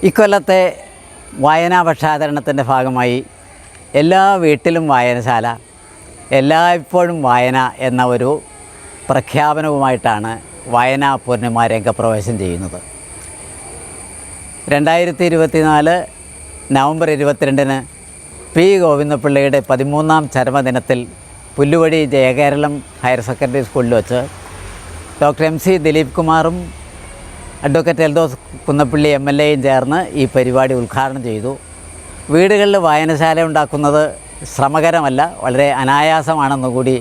ഇക്കൊല്ലത്തെ വായനാ പക്ഷാചരണത്തിൻ്റെ ഭാഗമായി എല്ലാ വീട്ടിലും വായനശാല, എല്ലായ്പ്പോഴും വായന എന്ന ഒരു പ്രഖ്യാപനവുമായിട്ടാണ് വായനാ പൂർണിമ രംഗപ്രവേശം ചെയ്യുന്നത്. 2024 November 22-ന് P ഗോവിന്ദപിള്ളയുടെ 13ാം ചരമദിനത്തിൽ Pulluvadi Jayakeralam higher secondary സ്കൂളിൽ വെച്ച് ഡോക്ടർ MC ദിലീപ് കുമാറും അഡ്വക്കേറ്റ് എൽദോസ് കുന്നപ്പള്ളി MLAയും ചേർന്ന് ഈ പരിപാടി ഉദ്ഘാടനം ചെയ്തു. വീടുകളിൽ വായനശാല ഉണ്ടാക്കുന്നത് ശ്രമകരമല്ല, വളരെ അനായാസമാണെന്നുകൂടി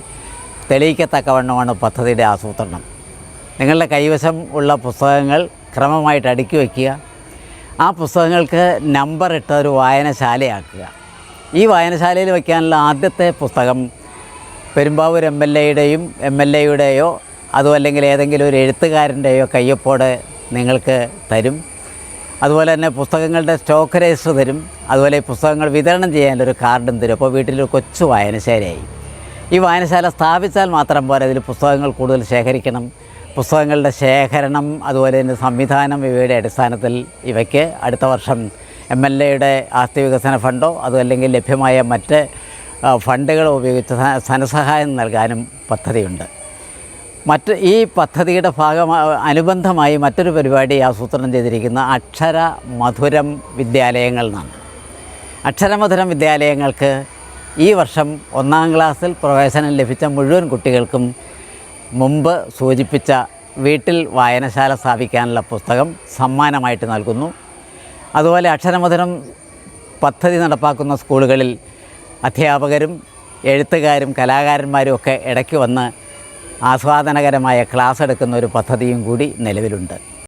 തെളിയിക്കത്തക്കവണ്ണമാണ് പദ്ധതിയുടെ ആസൂത്രണം. നിങ്ങളുടെ കൈവശം ഉള്ള പുസ്തകങ്ങൾ ക്രമമായിട്ട് അടുക്കി വയ്ക്കുക, ആ പുസ്തകങ്ങൾക്ക് നമ്പർ ഇട്ട് ഒരു വായനശാലയാക്കുക. ഈ വായനശാലയിൽ വയ്ക്കാനുള്ള ആദ്യത്തെ പുസ്തകം പെരുമ്പാവൂർ MLAയുടെയും MLAയുടെയോ അതും അല്ലെങ്കിൽ ഏതെങ്കിലും ഒരു എഴുത്തുകാരൻ്റെയോ കയ്യൊപ്പോടെ നിങ്ങൾക്ക് തരും. അതുപോലെ തന്നെ പുസ്തകങ്ങളുടെ സ്റ്റോക്ക് രജിസ്റ്റർ തരും. അതുപോലെ ഈ പുസ്തകങ്ങൾ വിതരണം ചെയ്യാനൊരു കാർഡും തരും. അപ്പോൾ വീട്ടിലൊരു കൊച്ചു വായനശാലയായി. ഈ വായനശാല സ്ഥാപിച്ചാൽ മാത്രം പോരാ, ഇതിൽ പുസ്തകങ്ങൾ കൂടുതൽ ശേഖരിക്കണം. പുസ്തകങ്ങളുടെ ശേഖരണം, അതുപോലെ തന്നെ സംവിധാനം, ഇവയുടെ അടിസ്ഥാനത്തിൽ ഇവയ്ക്ക് അടുത്ത വർഷം MLAയുടെ ആസ്തി വികസന ഫണ്ടോ അതുമല്ലെങ്കിൽ ലഭ്യമായ മറ്റ് ഫണ്ടുകളോ ഉപയോഗിച്ച് ധനസഹായം നൽകാനും പദ്ധതിയുണ്ട്. ഈ പദ്ധതിയുടെ അനുബന്ധമായി മറ്റൊരു പരിപാടി ആസൂത്രണം ചെയ്തിരിക്കുന്ന അക്ഷരമധുരം വിദ്യാലയങ്ങൾ എന്നാണ്. അക്ഷരമധുരം വിദ്യാലയങ്ങൾക്ക് ഈ വർഷം 1ാം ക്ലാസ്സിൽ പ്രവേശനം ലഭിച്ച മുഴുവൻ കുട്ടികൾക്കും മുമ്പ് സൂചിപ്പിച്ച വീട്ടിൽ വായനശാല സ്ഥാപിക്കാനുള്ള പുസ്തകം സമ്മാനമായിട്ട് നൽകുന്നു. അതുപോലെ അക്ഷരമധുരം പദ്ധതി നടപ്പാക്കുന്ന സ്കൂളുകളിൽ അധ്യാപകരും എഴുത്തുകാരും കലാകാരന്മാരും ഒക്കെ ഇടയ്ക്ക് വന്ന് ആസ്വാദനകരമായ ക്ലാസ് എടുക്കുന്ന ഒരു പദ്ധതിയും കൂടി നിലവിലുണ്ട്.